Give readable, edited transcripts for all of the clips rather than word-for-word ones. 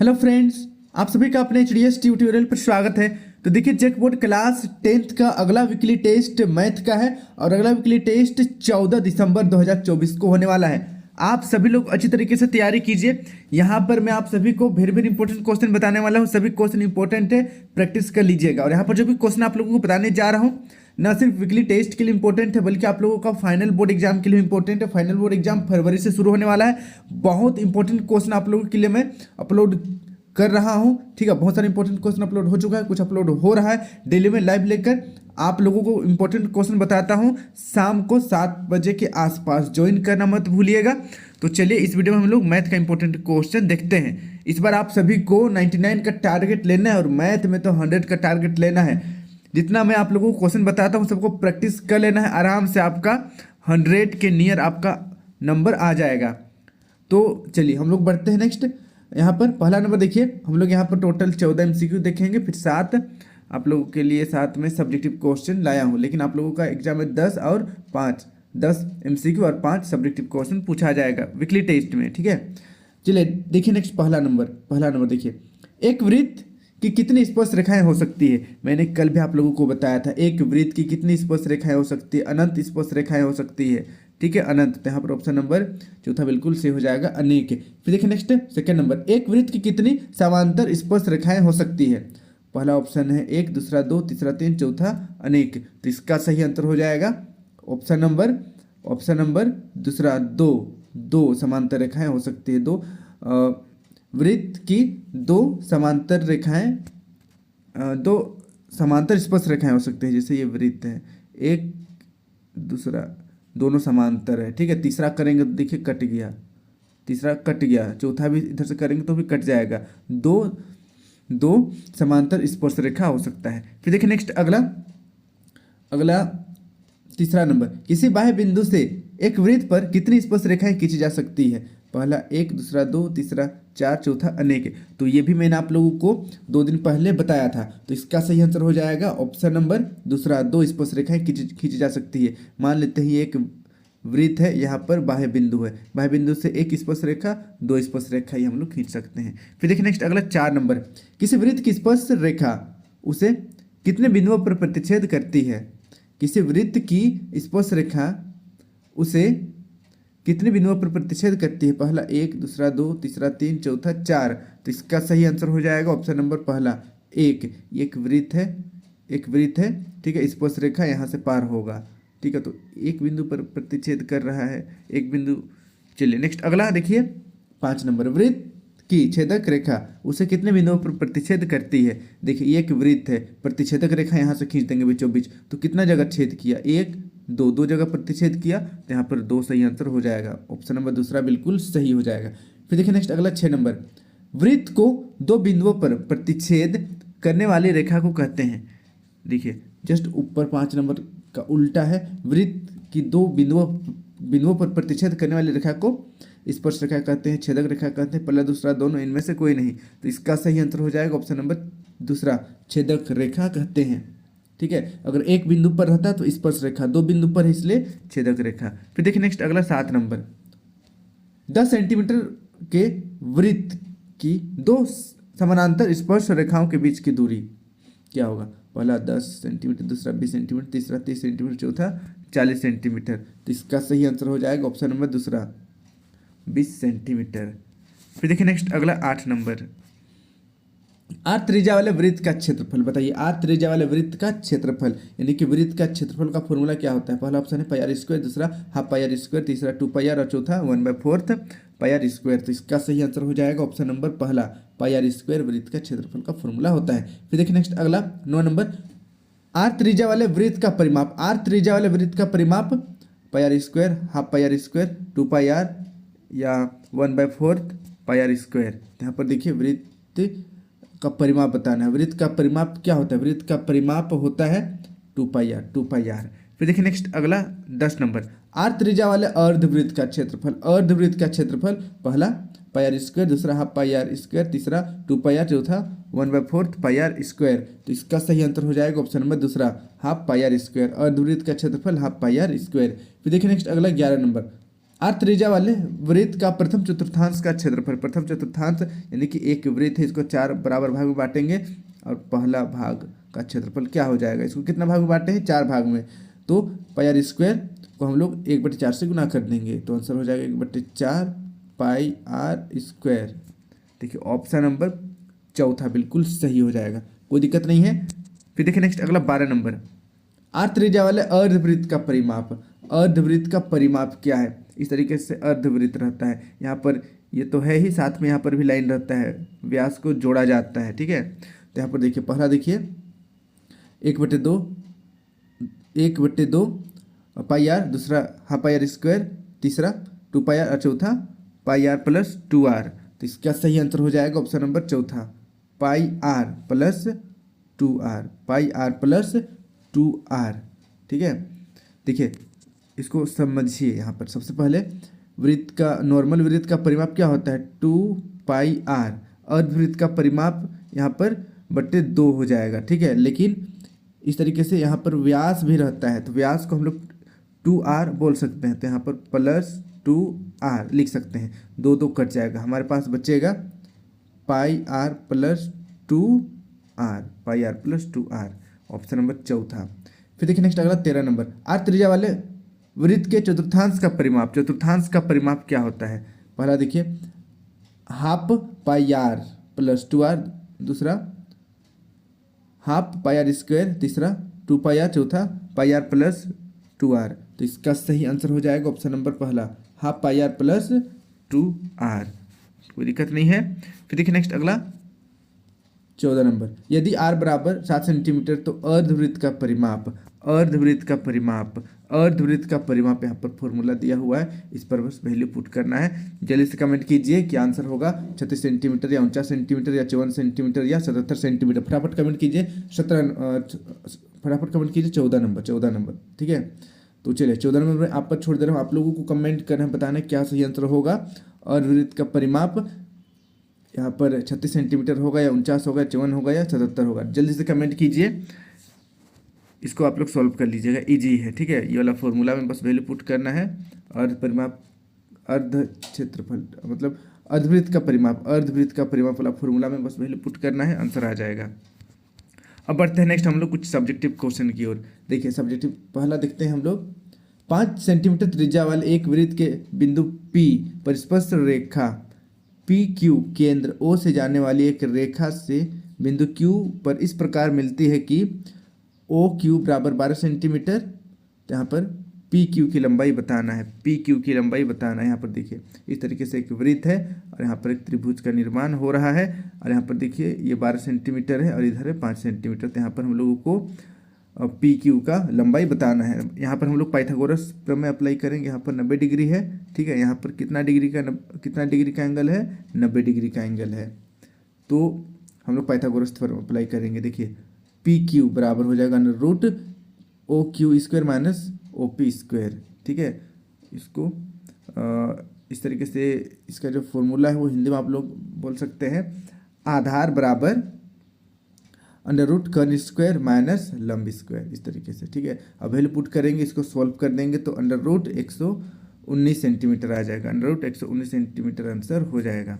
Hello friends, आप सभी का अपने एचडीएस ट्यूटोरियल पर स्वागत है। तो देखिए, जेक बोर्ड क्लास 10th का अगला वीकली टेस्ट मैथ का है और अगला वीकली टेस्ट 14 दिसंबर 2024 को होने वाला है। आप सभी लोग अच्छी तरीके से तैयारी कीजिए। यहाँ पर मैं आप सभी को वेरी वेरी इंपॉर्टेंट क्वेश्चन बताने वाला हूँ। सभी क्वेश्चन इंपॉर्टेंट है, प्रैक्टिस कर लीजिएगा। और यहाँ पर जो भी क्वेश्चन आप लोगों को बताने जा रहा हूँ, ना सिर्फ वीकली टेस्ट के लिए इंपॉर्टेंट है बल्कि आप लोगों का फाइनल बोर्ड एग्जाम के लिए इंपॉर्टेंट है। फाइनल बोर्ड एग्जाम फरवरी से शुरू होने वाला है। बहुत इंपॉर्टेंट क्वेश्चन आप लोगों के लिए मैं अपलोड कर रहा हूं। ठीक है, बहुत सारे इंपॉर्टेंट क्वेश्चन अपलोड हो चुका है, कुछ अपलोड हो रहा है। डेली में लाइव लेकर आप लोगों को इंपॉर्टेंट क्वेश्चन बताता हूं। शाम को 7 बजे के आसपास ज्वाइन करना मत भूलिएगा। तो चलिए, इस वीडियो में हम लोग मैथ का इंपॉर्टेंट क्वेश्चन देखते हैं। इस बार आप सभी को 99 का टारगेट लेना है और मैथ में तो 100 का टारगेट लेना है। जितना मैं आप लोगों को क्वेश्चन बताता हूँ सबको प्रैक्टिस कर लेना है। आराम से आपका 100 के नियर आपका नंबर आ जाएगा। तो चलिए हम लोग बढ़ते हैं नेक्स्ट। यहाँ पर पहला नंबर देखिए, हम लोग यहाँ पर टोटल 14 MCQ देखेंगे, फिर 7 आप लोगों के लिए 7 में सब्जेक्टिव क्वेश्चन लाया हूँ। लेकिन आप लोगों का एग्जाम में 10 और 5 10 MCQ और 5 सब्जेक्टिव क्वेश्चन पूछा जाएगा वीकली टेस्ट में। ठीक है, चलिए देखिए नेक्स्ट पहला नंबर देखिए, एक वृत्त की कितनी स्पर्श रेखाएं हो सकती है। मैंने कल भी आप लोगों को बताया था, एक वृत्त की कितनी स्पर्श रेखाएं हो सकती है। अनंत स्पर्श रेखाएं हो सकती है। ठीक है, अनंत। तो यहाँ पर ऑप्शन नंबर चौथा बिल्कुल सही हो जाएगा, अनेक। फिर देखिए नेक्स्ट सेकंड नंबर, एक वृत्त की कितनी समांतर स्पर्श रेखाएं हो सकती है। पहला ऑप्शन है 1, दूसरा 2, तीसरा 3, चौथा अनेक। तो इसका सही आंसर हो जाएगा ऑप्शन नंबर दूसरा 2 समांतर रेखाएं हो सकती है। वृत्त की 2 समांतर रेखाएं, 2 समांतर स्पर्श रेखाएं हो सकती है। जैसे ये वृत्त है, एक दूसरा दोनों समांतर है। ठीक है, तीसरा करेंगे तो देखिए कट गया, तीसरा कट गया, चौथा भी इधर से करेंगे तो भी कट जाएगा। दो समांतर स्पर्श रेखा हो सकता है। फिर देखिए नेक्स्ट अगला तीसरा नंबर, किसी बाह्य बिंदु से एक वृत्त पर कितनी स्पर्श रेखाएं खींची जा सकती है। पहला 1, दूसरा 2, तीसरा 4, चौथा अनेक। तो ये भी मैंने आप लोगों को 2 दिन पहले बताया था। तो इसका सही आंसर हो जाएगा ऑप्शन नंबर दूसरा, 2 स्पर्श रेखाएं खींची जा सकती है। मान लेते हैं एक वृत्त है, यहाँ पर बाह्य बिंदु है, बाह्य बिंदु से 1 स्पर्श रेखा, 2 स्पर्श रेखा ही हम लोग खींच सकते हैं। फिर देखिए नेक्स्ट अगला 4 नंबर, किसी वृत्त की स्पर्श रेखा उसे कितने बिंदुओं पर प्रतिच्छेद करती है। किसी वृत्त की स्पर्श रेखा उसे कितने बिंदुओं पर प्रतिच्छेद करती है। पहला 1, दूसरा 2, तीसरा 3, चौथा 4। तो इसका सही आंसर हो जाएगा ऑप्शन नंबर पहला 1। एक वृत्त है। ठीक है, स्पर्श रेखा यहाँ से पार होगा। ठीक है, तो एक बिंदु पर प्रतिच्छेद कर रहा है, एक बिंदु। चलिए नेक्स्ट अगला देखिए 5 नंबर, वृत्त की छेदक रेखा उसे कितने बिंदुओं पर प्रतिच्छेद करती है। देखिए एक वृत्त है, प्रतिच्छेदक रेखा यहाँ से खींच देंगे बीचों बीच, तो कितना जगह छेद किया, 1, 2 जगह प्रतिच्छेद किया, तो यहाँ पर 2 सही आंसर हो जाएगा। ऑप्शन नंबर दूसरा बिल्कुल सही हो जाएगा। फिर देखिए नेक्स्ट अगला 6 नंबर, वृत्त को 2 बिंदुओं पर प्रतिच्छेद करने वाली रेखा को कहते हैं। देखिए जस्ट ऊपर 5 नंबर का उल्टा है, वृत्त की 2 बिंदुओं पर प्रतिच्छेद करने वाली रेखा को स्पर्श रेखा कहते हैं, छेदक रेखा कहते हैं। पहला दूसरा दोनों, इनमें से कोई नहीं। तो इसका सही आंसर हो जाएगा ऑप्शन नंबर दूसरा, छेदक रेखा कहते हैं। ठीक है, अगर एक बिंदु पर रहता तो स्पर्श रेखा, 2 बिंदु पर है इसलिए छेदक रेखा। फिर देखिए नेक्स्ट अगला 7 नंबर, 10 सेंटीमीटर के वृत्त की 2 समानांतर स्पर्श रेखाओं के बीच की दूरी क्या होगा। पहला 10 सेंटीमीटर, दूसरा 20 सेंटीमीटर, तीसरा 30 सेंटीमीटर, चौथा 40 सेंटीमीटर। तो इसका सही आंसर हो जाएगा ऑप्शन नंबर दूसरा, 20 सेंटीमीटर। फिर देखिए नेक्स्ट अगला 8 नंबर, आर त्रिज्या वाले वृत्त का क्षेत्रफल बताइए। आर त्रिज्या वाले वृत्त का क्षेत्रफल, यानी कि वृत्त का क्षेत्रफल का फॉर्मूला क्या होता है। पहला ऑप्शन है पाई r², दूसरा हाफ पाई r², तीसरा 2πr और चौथा 1/4 पाई r²। तो इसका सही आंसर हो जाएगा ऑप्शन नंबर पहला, पाई r² वृत्त का क्षेत्रफल का फॉर्मूला होता है। फिर देखिए नेक्स्ट अगला 9 नंबर, आर त्रिज्या वाले वृत्त का परिमाप। आर त्रिज्या वाले वृत्त का परिमाप पाई r², हाफ पाई r², 2πr या 1/4 पाई r²। यहाँ पर देखिए वृत्त का परिमाप बताना है। वृत्त का परिमाप क्या होता है, वृत्त का परिमाप होता है 2πr। फिर देखिए नेक्स्ट अगला 10 नंबर, आर त्रिज्या वाले अर्धवृत्त का क्षेत्रफल। अर्धवृत्त का क्षेत्रफल, पहला पाई r², दूसरा हाफ पाई r², तीसरा 2πr, चौथा 1/4 पाई r²। तो इसका सही आंसर हो जाएगा ऑप्शन नंबर दूसरा, हाफ पाई r²। अर्धवृत्त का क्षेत्रफल हाफ पाई r²। फिर देखिए नेक्स्ट अगला 11 नंबर, आर त्रिज्या वाले वृत्त का प्रथम चतुर्थांश का क्षेत्रफल, प्रथम चतुर्थांश यानी कि एक वृत्त है, इसको 4 बराबर भाग में बांटेंगे और पहला भाग का क्षेत्रफल क्या हो जाएगा, इसको कितना भाग में बांटे हैं, 4 भाग में, तो पाई आर स्क्वायर को हम लोग 1/4 से गुना कर देंगे तो आंसर हो जाएगा 1/4 पाई आर स्क्वायर। देखिए ऑप्शन नंबर चौथा बिल्कुल सही हो जाएगा, कोई दिक्कत नहीं है। फिर देखिए नेक्स्ट अगला 12 नंबर, आर त्रिज्या वाले अर्धवृत्त का परिमाप, अर्धवृत्त का परिमाप क्या है, इस तरीके से अर्धवृत्त रहता है, यहाँ पर ये तो है ही, साथ में यहाँ पर भी लाइन रहता है, व्यास को जोड़ा जाता है, ठीक है। तो यहाँ पर देखिए पहला देखिए 1/2 पाई आर, दूसरा हाफ पाई आर स्क्वायर, तीसरा 2 पाई आर और चौथा पाई आर प्लस 2r। तो इसका सही आंसर हो जाएगा ऑप्शन नंबर चौथा, pi r plus 2r, pi r plus 2r, ठीक है। देखिए इसको समझिए, यहाँ पर सबसे पहले वृत्त का, नॉर्मल वृत्त का परिमाप क्या होता है 2 पाई आर, अर्धवृत्त का परिमाप यहाँ पर बट्टे 2 हो जाएगा, ठीक है। लेकिन इस तरीके से यहाँ पर व्यास भी रहता है, तो व्यास को हम लोग 2r बोल सकते हैं, तो यहाँ पर प्लस 2r लिख सकते हैं, 2 कट जाएगा, हमारे पास बचेगा pi r plus 2r, pi r plus 2r, option number चौथा। फिर देखिए नेक्स्ट अगला 13 नंबर, आर त्रिज्या वाले वृत्त के चतुर्थांश का परिमाप, चतुर्थांश का परिमाप क्या होता है, पहला देखिए half pi r plus 2r, दूसरा हाफ पाई आर स्क्वायर, तीसरा 2 पाई आर, चौथा पाई आर प्लस 2r। तो इसका सही आंसर हो जाएगा ऑप्शन नंबर पहला, half pi r plus 2r, कोई दिक्कत नहीं है। फिर देखिए नेक्स्ट अगला 14 नंबर, यदि r बराबर 7 सेंटीमीटर तो अर्धवृत्त का परिमाप, अर्धवृत्त का परिमाप, अर्धवृत्त का परिमाप यहाँ पर फॉर्मूला दिया हुआ है, इस पर बस वैल्यू पुट करना है। जल्दी से कमेंट कीजिए क्या आंसर होगा, 36 सेंटीमीटर या 49 सेंटीमीटर या 54 सेंटीमीटर या 77 सेंटीमीटर, फटाफट कमेंट कीजिए। फटाफट कमेंट कीजिए 14 नंबर, ठीक है। तो चलिए 14 नंबर में आप पर छोड़ दे रहा हूँ, आप लोगों को कमेंट करना बताना क्या सही आंसर होगा। अर्धवृत्त का परिमाप यहाँ पर 36 सेंटीमीटर होगा या 49 होगा, 54 होगा या 77 होगा, जल्दी से कमेंट कीजिए। इसको आप लोग सॉल्व कर लीजिएगा, इजी है, ठीक है। ये वाला फॉर्मूला में बस वैल्यू पुट करना है, अर्ध परिमाप, अर्ध क्षेत्रफल मतलब अर्धवृत्त का परिमाप, अर्धवृत्त का परिमाप वाला फॉर्मूला में बस वैल्यू पुट करना है, आंसर आ जाएगा। अब बढ़ते हैं नेक्स्ट हम लोग कुछ सब्जेक्टिव क्वेश्चन की ओर। देखिए सब्जेक्टिव पहला देखते हैं हम लोग, 5 सेंटीमीटर त्रिज्या वाले एक वृत्त के बिंदु P पर स्पर्श रेखा PQ केंद्र O से जाने वाली एक रेखा से बिंदु Q पर इस प्रकार मिलती है कि OQ बराबर 12 सेंटीमीटर, तो यहाँ पर PQ की लंबाई बताना है, PQ की लंबाई बताना है। यहाँ पर देखिए इस तरीके से एक वृत्त है और यहाँ पर एक त्रिभुज का निर्माण हो रहा है और यहाँ पर देखिए ये 12 सेंटीमीटर है और इधर है 5 सेंटीमीटर, तो यहाँ पर हम लोगों को PQ का लंबाई बताना है। यहाँ पर हम लोग पाइथागोरस प्रमेय अप्लाई करेंगे, यहाँ पर 90 डिग्री है, ठीक है। यहाँ पर कितना डिग्री का एंगल है, 90 डिग्री का एंगल है, तो हम लोग पाइथागोरस थ्योरम अप्लाई करेंगे। देखिए PQ बराबर हो जाएगा √OQ² माइनस OP स्क्वायर, ठीक है। इसको इस तरीके से इसका जो फॉर्मूला है वो हिंदी में आप लोग बोल सकते हैं, आधार बराबर √कर्ण स्क्वायर माइनस लंब स्क्वायर, इस तरीके से, ठीक है। अब वैल्यू पुट करेंगे, इसको सॉल्व कर देंगे तो √119 सेंटीमीटर आ जाएगा, √119 सेंटीमीटर आंसर हो जाएगा।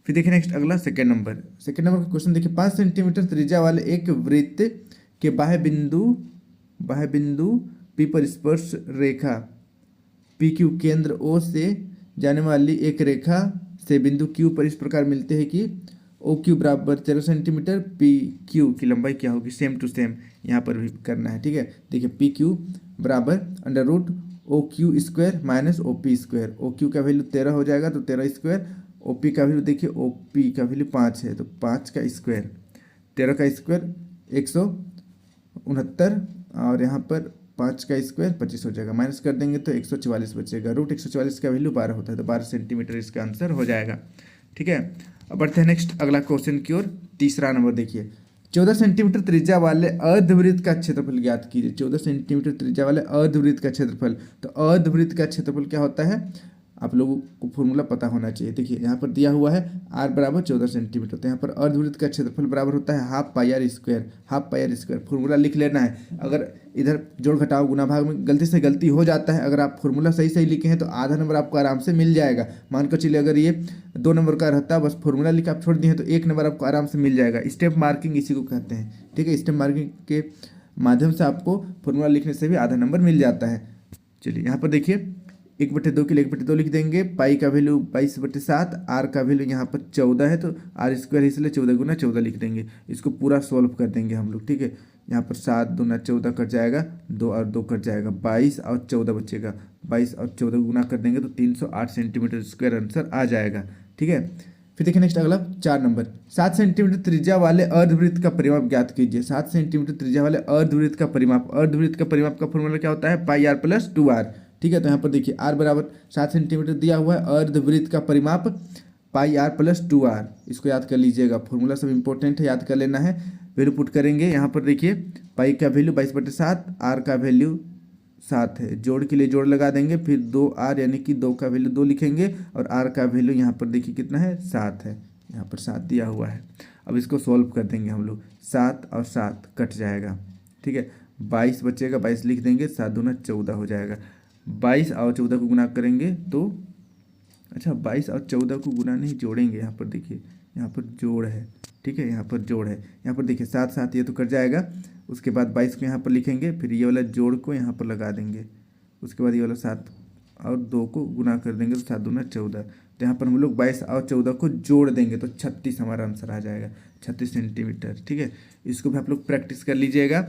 फिर देखिए नेक्स्ट अगला सेकेंड नंबर का क्वेश्चन देखिए, 5 सेंटीमीटर त्रिज्या वाले एक वृत्त के बाह्य बिंदु P पर स्पर्श रेखा PQ केंद्र O से जाने वाली एक रेखा से बिंदु Q पर इस प्रकार मिलते हैं कि OQ बराबर 13 सेंटीमीटर, PQ की लंबाई क्या होगी, सेम टू सेम यहाँ पर भी करना है, ठीक है। देखिए PQ बराबर √OQ² minus OP square, OQ का वैल्यू 13 हो जाएगा तो 13 स्क्वायर, OP का वैल्यू देखिए OP का वैल्यू 5 है तो 5 का स्क्वायर, 13 का स्क्वायर 169 और यहाँ पर 5 का स्क्वायर 25 हो जाएगा, माइनस कर देंगे तो 144 बचेगा, √144 का वैल्यू 12 होता है तो 12 सेंटीमीटर इसका आंसर हो जाएगा, ठीक है। अब बढ़ते हैं नेक्स्ट अगला क्वेश्चन की ओर। तीसरा नंबर देखिए, 14 सेंटीमीटर त्रिज्या वाले अर्धवृत्त का क्षेत्रफल ज्ञात कीजिए। 14 सेंटीमीटर त्रिज्या वाले अर्धवृत्त का क्षेत्रफल, तो अर्धवृत्त का क्षेत्रफल क्या होता है, आप लोगों को फॉर्मूला पता होना चाहिए। देखिए यहाँ पर दिया हुआ है r बराबर 14 सेंटीमीटर, तो यहाँ पर अर्धवृत्त का क्षेत्रफल बराबर होता है half pi r square. Half pi r square formula लिख लेना है। अगर इधर जोड़ घटाव गुना भाग में गलती से गलती हो जाता है, अगर आप फॉर्मूला सही सही लिखे हैं तो आधा नंबर आपको आराम से मिल जाएगा। मान कर चलिए अगर ये 2 नंबर का रहता, बस फॉर्मूला लिख आप छोड़ दिए हैं तो 1 नंबर आपको आराम से मिल जाएगा। स्टेप मार्किंग इसी को कहते हैं, ठीक है। स्टेप मार्किंग के माध्यम से आपको फॉर्मूला लिखने से भी आधा नंबर मिल जाता है। चलिए यहाँ पर देखिए 1/2 के लिए 1/2 लिख देंगे, पाई का वैल्यू 22/7, आर का वैल्यू यहाँ पर 14 है तो आर स्क्वायर इसलिए 14 गुना 14 लिख देंगे। इसको पूरा सॉल्व कर देंगे हम लोग, ठीक है। यहाँ पर 7 दूना 14 कट जाएगा, 2 और 2 कट जाएगा, 22 और 14 बचेगा। 22 और 14 गुना कर देंगे तो 308 सेंटीमीटर स्क्वायर आंसर आ जाएगा, ठीक है। फिर देखिए नेक्स्ट अगला 4 नंबर, 7 सेंटीमीटर त्रिज्या वाले अर्धवृत्त का परिमाप ज्ञात कीजिए। 7 सेंटीमीटर त्रिज्या वाले अर्धवृत्त का परिमाप, अर्धवृत्त का परिमाप का फॉर्मूला क्या होता है, पाई आर प्लस 2r, ठीक है। तो यहाँ पर देखिए r बराबर 7 सेंटीमीटर दिया हुआ है, अर्धवृत्त का परिमाप पाई आर प्लस 2r, इसको याद कर लीजिएगा। फॉर्मूला सब इंपॉर्टेंट है, याद कर लेना है। वैल्यू पुट करेंगे, यहाँ पर देखिए पाई का वैल्यू 22/7, आर का वैल्यू 7 है, जोड़ के लिए जोड़ लगा देंगे, फिर 2r यानी कि 2 का वैल्यू 2 लिखेंगे और r का वैल्यू यहाँ पर देखिए कितना है, 7 है, यहाँ पर 7 दिया हुआ है। अब इसको सॉल्व कर देंगे हम लोग, 7 और 7 कट जाएगा, ठीक है। 22 बचेगा, 22 लिख देंगे, 7 दूना 14 हो जाएगा। 22 और 14 को गुना करेंगे तो, अच्छा 22 और 14 को गुना नहीं जोड़ेंगे, यहाँ पर देखिए यहाँ पर जोड़ है, ठीक है, यहाँ पर जोड़ है। यहाँ पर देखिए 7 7 ये तो कट जाएगा, उसके बाद 22 को यहाँ पर लिखेंगे, फिर ये वाला जोड़ को यहाँ पर लगा देंगे, उसके बाद ये वाला 7 और 2 को गुना कर देंगे तो 7 दूना 14। तो यहाँ पर हम लोग 22 और 14 को जोड़ देंगे तो 36 हमारा आंसर आ जाएगा, 36 सेंटीमीटर, ठीक है। इसको भी आप लोग प्रैक्टिस कर लीजिएगा।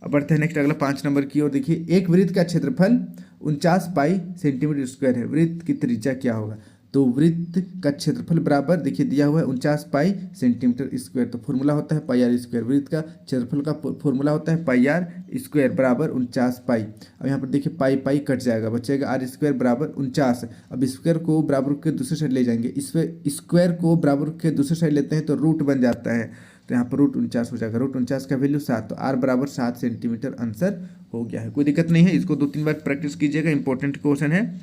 अब बढ़ते हैं नेक्स्ट अगला 5 नंबर की ओर। देखिए एक वृत्त का क्षेत्रफल 49 पाई सेंटीमीटर स्क्वायर है, वृत्त की त्रिज्या क्या होगा। तो वृत्त का क्षेत्रफल बराबर देखिए दिया हुआ है 49 पाई सेंटीमीटर स्क्वायर, तो फॉर्मूला होता है पाई आर स्क्वायर। वृत्त का क्षेत्रफल का फॉर्मूला होता है पाई आर स्क्वायर बराबर 49 पाई। अब यहाँ पर देखिए पाई पाई कट जाएगा, बचेगा आर स्क्वायर बराबर 49। अब स्क्वायर को बराबर के दूसरे साइड ले जाएंगे, स्क्वायर को बराबर के दूसरे साइड लेते हैं तो रूट बन जाता है, तो यहाँ पर रूट 49 हो जाएगा। रूट 49 का वैल्यू 7, तो आर बराबर 7 सेंटीमीटर आंसर हो गया है। कोई दिक्कत नहीं है, इसको 2-3 बार प्रैक्टिस कीजिएगा, इंपॉर्टेंट क्वेश्चन है,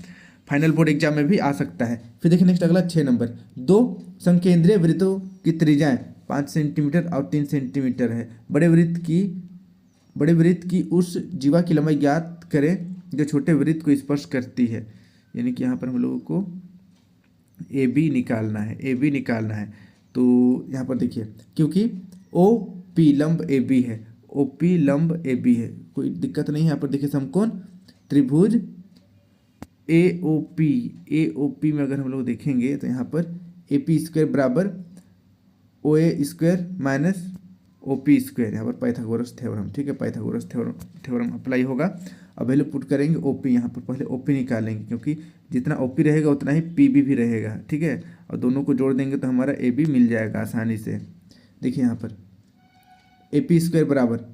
फाइनल बोर्ड एग्जाम में भी आ सकता है। फिर देखिए नेक्स्ट अगला 6 नंबर, 2 संकेंद्रीय वृत्तों की त्रिज्याएं 5 सेंटीमीटर और 3 सेंटीमीटर है। बड़े वृत्त की उस जीवा की लंबाई ज्ञात करें जो छोटे वृत्त को स्पर्श करती है। यानी कि यहाँ पर हम लोगों को ए बी निकालना है। तो यहाँ पर देखिए क्योंकि ओ पी लंब ए बी है, कोई दिक्कत नहीं है। यहाँ पर देखिए समकोण त्रिभुज ए ओ पी में अगर हम लोग देखेंगे तो यहाँ पर ए पी स्क्वायर बराबर O A square minus O P square, यहाँ पर पाइथागोरस थ्योरम, ठीक है, पाइथागोरस थ्योरम अप्लाई होगा। अब वैल्यू पुट करेंगे ओ पी, यहाँ पर पहले ओ पी निकालेंगे क्योंकि जितना ओ पी रहेगा उतना ही पी बी भी रहेगा, ठीक है। और दोनों को जोड़ देंगे तो हमारा ए बी मिल जाएगा आसानी से। देखिए यहाँ पर ए पी स्क्वायर बराबर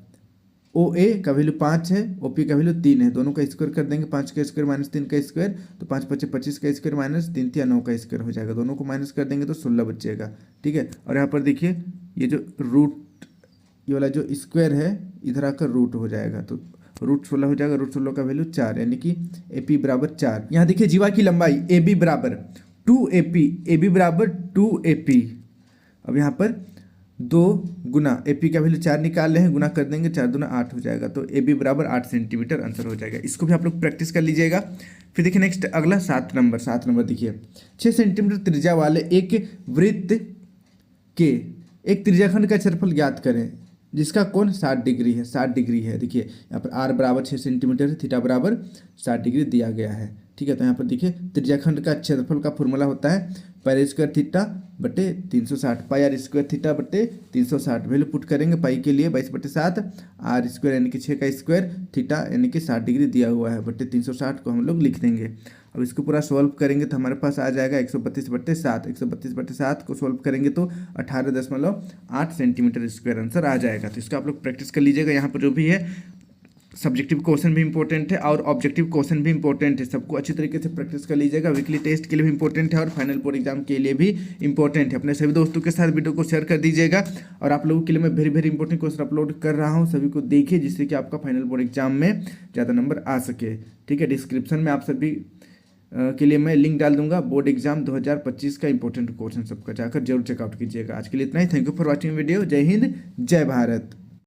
ओ ए का वैल्यू 5 है, ओ पी का वैल्यू 3 है, दोनों का स्क्वायर कर देंगे, 5 का स्क्वायर माइनस 3 का स्क्वायर, तो 5 × 5 = 25 का स्क्वायर माइनस 3 × 3 = 9 का स्क्वायर हो जाएगा। दोनों को माइनस कर देंगे तो 16 बचेगा, ठीक है। और यहाँ पर देखिए ये जो रूट, ये वाला जो स्क्वायर है इधर आकर रूट हो जाएगा, तो रूट 16 हो जाएगा। रूट 16 का वैल्यू 4, यानी कि ए पी बराबर 4। यहाँ देखिए जीवा की लंबाई ए बी बराबर 2AP, ए बी बराबर 2AP। अब यहाँ पर 2 गुना ए पी का वैल्यू 4 निकाल रहे हैं, गुना कर देंगे, 4 दूना 8 हो जाएगा, तो ए बी बराबर 8 सेंटीमीटर आंसर हो जाएगा। इसको भी आप लोग प्रैक्टिस कर लीजिएगा। फिर देखिए नेक्स्ट अगला 7 नंबर देखिए 6 सेंटीमीटर त्रिज्या वाले एक वृत्त के एक त्रिज्याखंड का क्षेत्रफल ज्ञात करें जिसका कोण 60 डिग्री है। देखिए यहाँ पर आर बराबर 6 सेंटीमीटर है, थीटा बराबर 60 डिग्री दिया गया है, ठीक है। तो यहाँ पर देखिए त्रिज्याखंड का क्षेत्रफल का फॉर्मूला होता है पाई स्क्वायर थीटा बटे 360, पाई आर स्क्वायर थीटा बटे 360। वैल्यू पुट करेंगे, पाई के लिए 22/7, आर स्क्वायर यानी कि 6 का स्क्वायर, थीटा यानी कि 60 डिग्री दिया हुआ है, बटे 360 को हम लोग लिख देंगे। अब इसको पूरा सॉल्व करेंगे तो हमारे पास आ जाएगा 132/7। 132/7 को सॉल्व करेंगे तो 18.8 सेंटीमीटर स्क्वायर आंसर आ जाएगा। तो इसका आप लोग प्रैक्टिस कर लीजिएगा। यहाँ पर जो भी है सब्जेक्टिव क्वेश्चन भी इंपॉर्टेंट है और ऑब्जेक्टिव क्वेश्चन भी इंपॉर्टेंट है, सबको अच्छी तरीके से प्रैक्टिस कर लीजिएगा। वीकली टेस्ट के लिए भी इंपॉर्टेंट है और फाइनल बोर्ड एग्जाम के लिए भी इंपॉर्टेंट है। अपने सभी दोस्तों के साथ वीडियो को शेयर कर दीजिएगा। और आप लोगों के लिए मैं वेरी इंपॉर्टेंट क्वेश्चन अपलोड कर रहा हूँ, सभी को देखिए जिससे कि आपका फाइनल बोर्ड एग्जाम में ज़्यादा नंबर आ सके, ठीक है। डिस्क्रिप्शन में आप सभी के लिए मैं लिंक डाल दूंगा। बोर्ड एग्जाम 2025 का इंपॉर्टेंट क्वेश्चन सबका जाकर जरूर चेकआउट कीजिएगा। आज के लिए इतना ही। Thank you for watching video. जय हिंद, जय भारत।